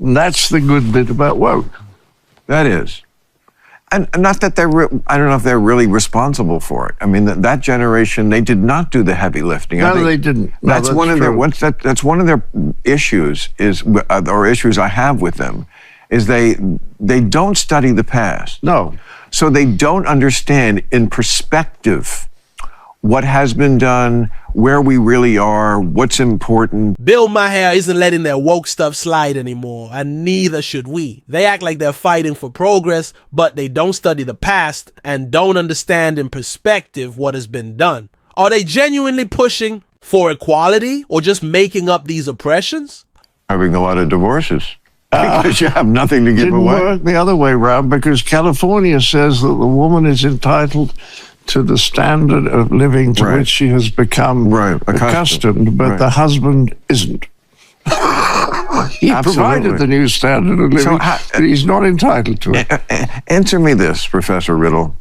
And that's the good bit about woke. That is. And not that I don't know if they're really responsible for it. I mean, that generation, they did not do the heavy lifting. No, they didn't. No, that's one of their that's one of their issues or issues I have with them, is they don't study the past. No. So they don't understand in perspective what has been done, where we really are, what's important. Bill Maher isn't letting their woke stuff slide anymore, and neither should we. They act like they're fighting for progress, but they don't study the past and don't understand in perspective what has been done. Are they genuinely pushing for equality or just making up these oppressions? Having a lot of divorces. Because you have nothing to give away. Didn't work the other way around, because California says that the woman is entitled to the standard of living to which she has become accustomed, but the husband isn't. He provided the new standard of living, but he's not entitled to it. Answer me this, Professor Riddle.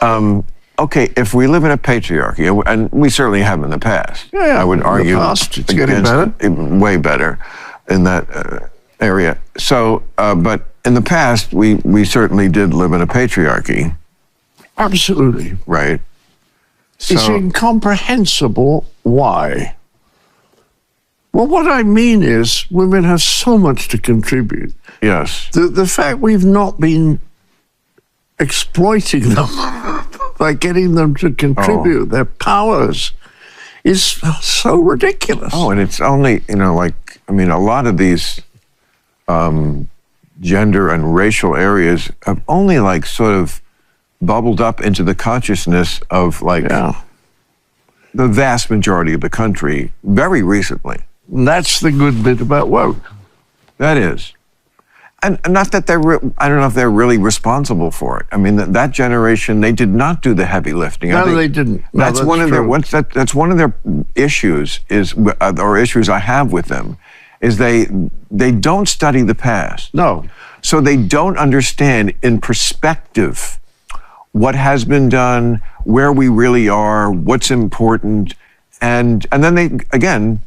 Okay, if we live in a patriarchy, and we certainly have in the past, I would argue in the past, it's getting better. Way better in that area. So, but in the past, we certainly did live in a patriarchy. Absolutely. Right. So, it's incomprehensible why. Well, what I mean is women have so much to contribute. Yes. The fact we've not been exploiting them by getting them to contribute their powers is so ridiculous. Oh, and it's only, a lot of these gender and racial areas have only sort of bubbled up into the consciousness of the vast majority of the country very recently. And that's the good bit about woke. That is. And not that I don't know if they're really responsible for it. I mean, that generation, they did not do the heavy lifting. No, they didn't. No, that's one of that's one of their issues or issues I have with them, is they don't study the past. No. So they don't understand in perspective what has been done, where we really are, what's important, and then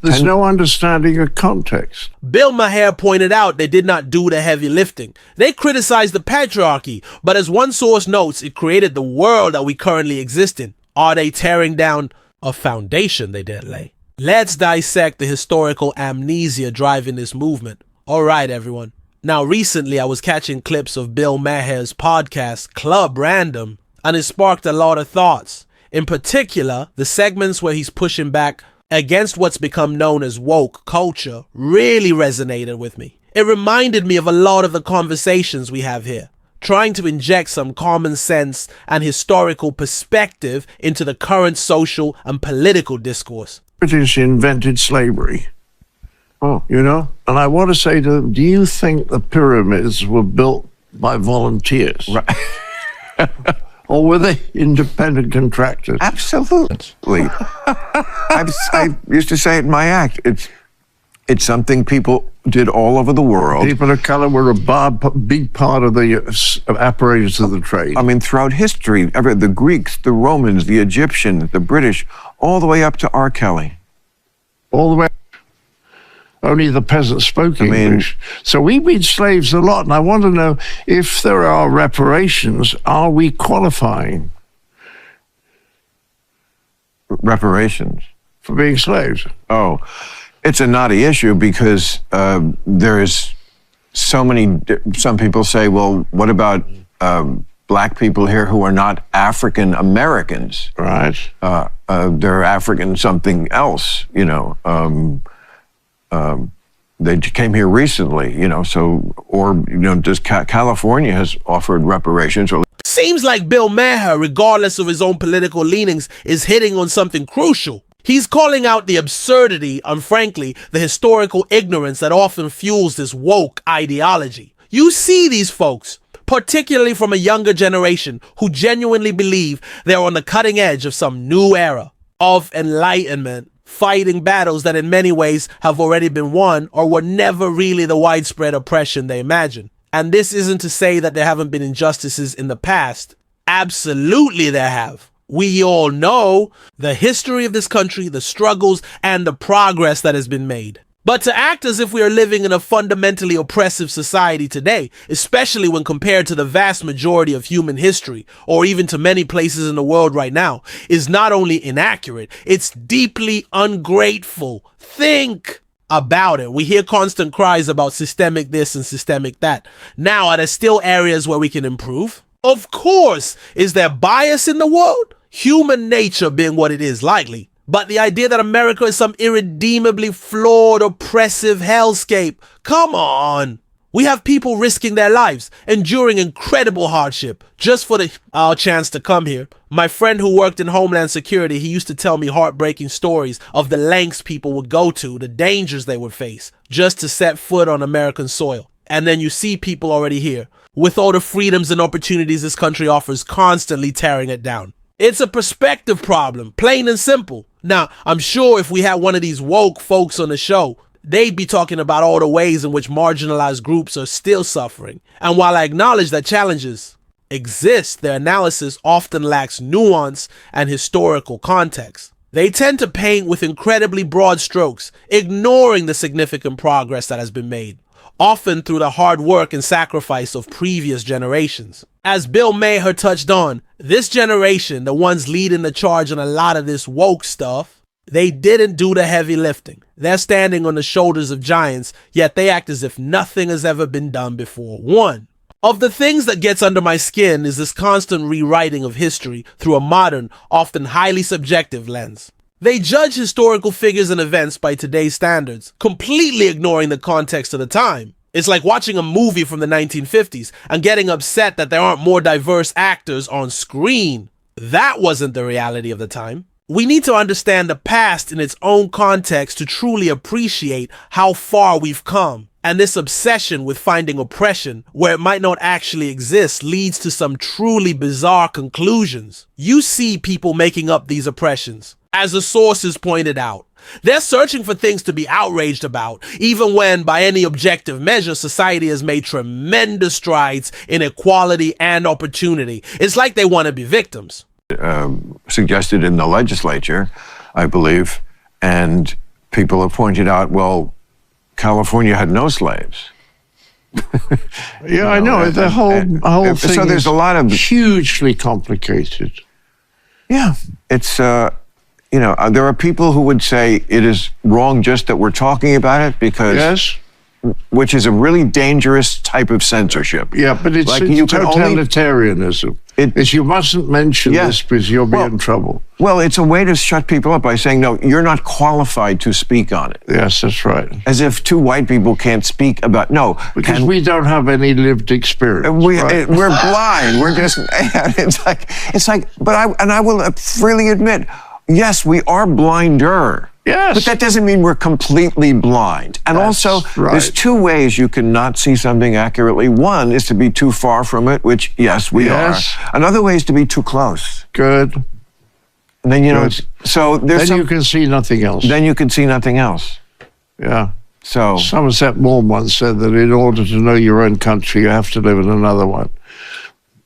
there's no understanding of context. Bill Maher pointed out they did not do the heavy lifting. They criticized the patriarchy, but as one source notes, it created the world that we currently exist in. Are they tearing down a foundation they didn't lay? Let's dissect the historical amnesia driving this movement. All right, everyone. Now, recently I was catching clips of Bill Maher's podcast, Club Random, and it sparked a lot of thoughts. In particular, the segments where he's pushing back against what's become known as woke culture really resonated with me. It reminded me of a lot of the conversations we have here, trying to inject some common sense and historical perspective into the current social and political discourse. British invented slavery. And I want to say to them, do you think the pyramids were built by volunteers? Right. Or were they independent contractors? Absolutely. I used to say it in my act. It's something people did all over the world. People of color were a big part of the apparatus of the trade. I mean, throughout history, the Greeks, the Romans, the Egyptians, the British, all the way up to R. Kelly. All the way. Only the peasants spoke English. So we've been slaves a lot, and I want to know, if there are reparations, are we qualifying? Reparations? For being slaves. Oh, it's a knotty issue because there is so many, some people say, well, what about black people here who are not African Americans? Right. They're African something else, they came here recently, does California has offered reparations. Seems like Bill Maher, regardless of his own political leanings, is hitting on something crucial. He's calling out the absurdity and, frankly, the historical ignorance that often fuels this woke ideology. You see these folks, particularly from a younger generation, who genuinely believe they're on the cutting edge of some new era of enlightenment, fighting battles that in many ways have already been won or were never really the widespread oppression they imagined. And this isn't to say that there haven't been injustices in the past. Absolutely there have. We all know the history of this country, the struggles, and the progress that has been made. But to act as if we are living in a fundamentally oppressive society today, especially when compared to the vast majority of human history, or even to many places in the world right now, is not only inaccurate, it's deeply ungrateful. Think about it. We hear constant cries about systemic this and systemic that. Now, are there still areas where we can improve? Of course. Is there bias in the world? Human nature being what it is, likely. But the idea that America is some irredeemably flawed, oppressive hellscape, come on. We have people risking their lives, enduring incredible hardship, just for our chance to come here. My friend who worked in Homeland Security, he used to tell me heartbreaking stories of the lengths people would go to, the dangers they would face, just to set foot on American soil. And then you see people already here, with all the freedoms and opportunities this country offers, constantly tearing it down. It's a perspective problem, plain and simple. Now, I'm sure if we had one of these woke folks on the show, they'd be talking about all the ways in which marginalized groups are still suffering. And while I acknowledge that challenges exist, their analysis often lacks nuance and historical context. They tend to paint with incredibly broad strokes, ignoring the significant progress that has been made, often through the hard work and sacrifice of previous generations. As Bill Maher touched on, this generation, the ones leading the charge on a lot of this woke stuff, they didn't do the heavy lifting. They're standing on the shoulders of giants, yet they act as if nothing has ever been done before. One of the things that gets under my skin is this constant rewriting of history through a modern, often highly subjective lens. They judge historical figures and events by today's standards, completely ignoring the context of the time. It's like watching a movie from the 1950s and getting upset that there aren't more diverse actors on screen. That wasn't the reality of the time. We need to understand the past in its own context to truly appreciate how far we've come. And this obsession with finding oppression where it might not actually exist leads to some truly bizarre conclusions. You see people making up these oppressions. As the sources pointed out, they're searching for things to be outraged about, even when, by any objective measure, society has made tremendous strides in equality and opportunity. It's like they want to be victims. Suggested in the legislature, I believe, and people have pointed out, well, California had no slaves. Yeah, I know. The whole thing so there's a lot of hugely complicated. Yeah, it's there are people who would say it is wrong just that we're talking about it because yes, which is a really dangerous type of censorship. Yeah, but it's totalitarianism. You mustn't mention this because you'll be in trouble. Well, it's a way to shut people up by saying, no, you're not qualified to speak on it. Yes, that's right. As if two white people can't speak about, because we don't have any lived experience. We're blind. We're just, it's like, but I will freely admit, yes, we are blinder. Yes. But that doesn't mean we're completely blind. And also, there's two ways you can not see something accurately. One is to be too far from it, which, yes, we are. Another way is to be too close. Good. And then, so there's you can see nothing else. Then you can see nothing else. Yeah. So Somerset Maugham once said that in order to know your own country, you have to live in another one.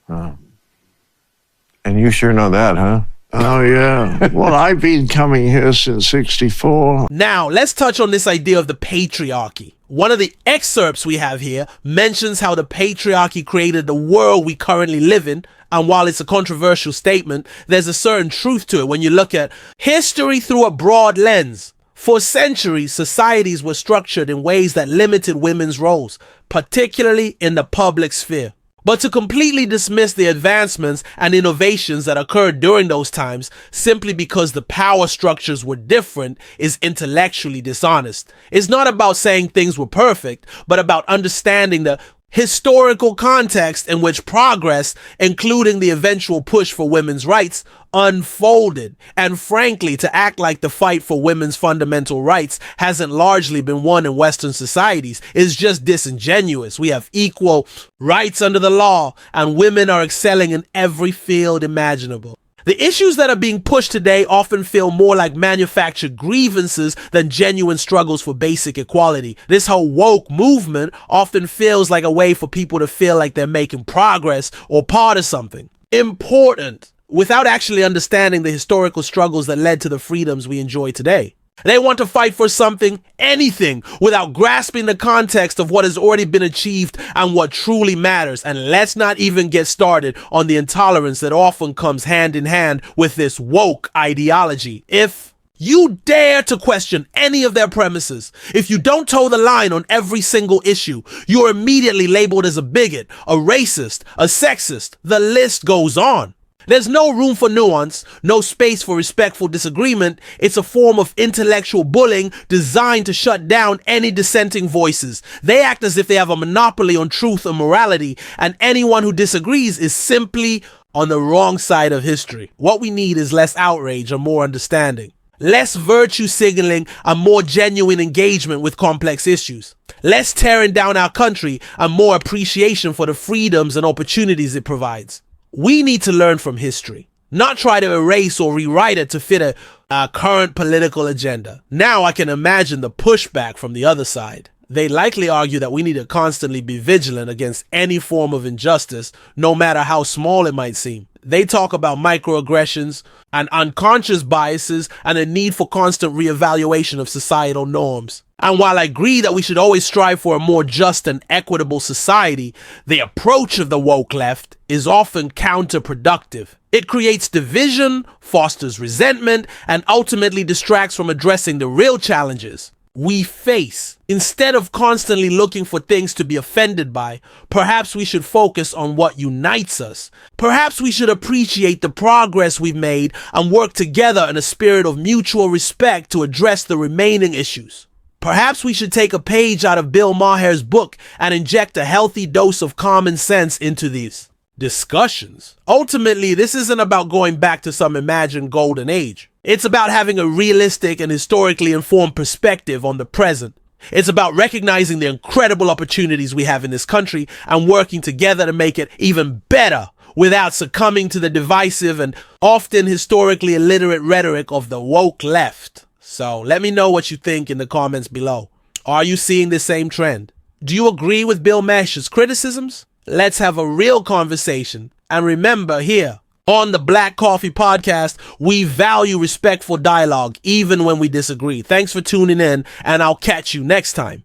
And you sure know that, huh? Oh, yeah. Well, I've been coming here since '64. Now, let's touch on this idea of the patriarchy. One of the excerpts we have here mentions how the patriarchy created the world we currently live in. And while it's a controversial statement, there's a certain truth to it when you look at history through a broad lens. For centuries, societies were structured in ways that limited women's roles, particularly in the public sphere. But to completely dismiss the advancements and innovations that occurred during those times simply because the power structures were different is intellectually dishonest. It's not about saying things were perfect, but about understanding the historical context in which progress, including the eventual push for women's rights, unfolded. And frankly, to act like the fight for women's fundamental rights hasn't largely been won in Western societies is just disingenuous. We have equal rights under the law, and women are excelling in every field imaginable. The issues that are being pushed today often feel more like manufactured grievances than genuine struggles for basic equality. This whole woke movement often feels like a way for people to feel like they're making progress or part of something important without actually understanding the historical struggles that led to the freedoms we enjoy today. They want to fight for something, anything, without grasping the context of what has already been achieved and what truly matters. And let's not even get started on the intolerance that often comes hand in hand with this woke ideology. If you dare to question any of their premises, if you don't toe the line on every single issue, you're immediately labeled as a bigot, a racist, a sexist. The list goes on. There's no room for nuance, no space for respectful disagreement. It's a form of intellectual bullying designed to shut down any dissenting voices. They act as if they have a monopoly on truth and morality, and anyone who disagrees is simply on the wrong side of history. What we need is less outrage and more understanding. Less virtue signaling and more genuine engagement with complex issues. Less tearing down our country and more appreciation for the freedoms and opportunities it provides. We need to learn from history, not try to erase or rewrite it to fit a current political agenda. Now I can imagine the pushback from the other side. They likely argue that we need to constantly be vigilant against any form of injustice, no matter how small it might seem. They talk about microaggressions and unconscious biases and a need for constant reevaluation of societal norms. And while I agree that we should always strive for a more just and equitable society, the approach of the woke left is often counterproductive. It creates division, fosters resentment, and ultimately distracts from addressing the real challenges we face. Instead of constantly looking for things to be offended by, perhaps we should focus on what unites us. Perhaps we should appreciate the progress we've made and work together in a spirit of mutual respect to address the remaining issues. Perhaps we should take a page out of Bill Maher's book and inject a healthy dose of common sense into these discussions. Ultimately, this isn't about going back to some imagined golden age. It's about having a realistic and historically informed perspective on the present. It's about recognizing the incredible opportunities we have in this country and working together to make it even better without succumbing to the divisive and often historically illiterate rhetoric of the woke left. So let me know what you think in the comments below. Are you seeing the same trend? Do you agree with Bill Maher's criticisms? Let's have a real conversation. And remember, here on the Black Coffee Podcast, we value respectful dialogue even when we disagree. Thanks for tuning in, and I'll catch you next time.